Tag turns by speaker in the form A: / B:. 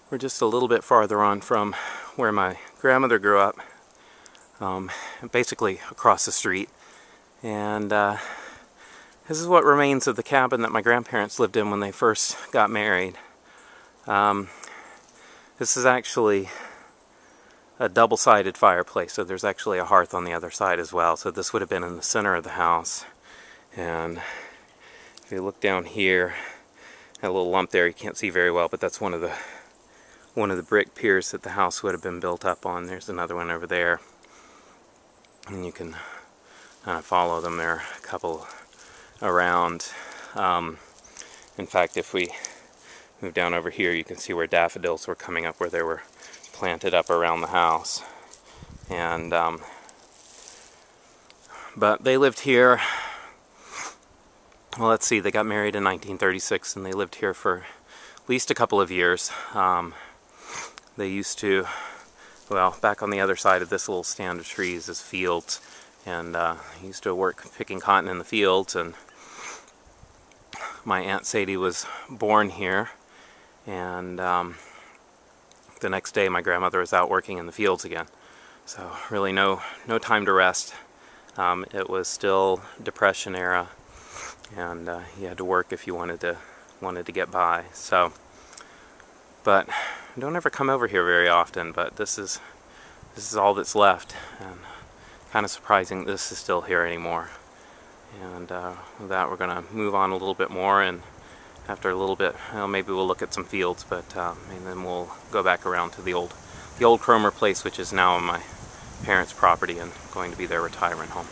A: We're just a little bit farther on from where my grandmother grew up, basically across the street. And this is what remains of the cabin that my grandparents lived in when they first got married. This is actually a double-sided fireplace, so there's actually a hearth on the other side as well. So this would have been in the center of the house. And if you look down here, that little lump there, you can't see very well, but that's one of the brick piers that the house would have been built up on. There's another one over there, and you can kind of follow them. There are a couple around. In fact, if we move down over here, you can see where daffodils were coming up, where they were planted up around the house. And but they lived here. Well, let's see, they got married in 1936, and they lived here for at least a couple of years. They used to, well, back on the other side of this little stand of trees is fields, and used to work picking cotton in the fields. And my Aunt Sadie was born here, and the next day my grandmother was out working in the fields again. So really no time to rest. It was still Depression era, and you had to work if you wanted to get by. So, but I don't ever come over here very often, but this is all that's left, and kind of surprising this is still here anymore. And with that, we're going to move on a little bit more, and after a little bit, well, maybe we'll look at some fields, but and then we'll go back around to the old Cromer place, which is now on my parents' property and going to be their retirement home.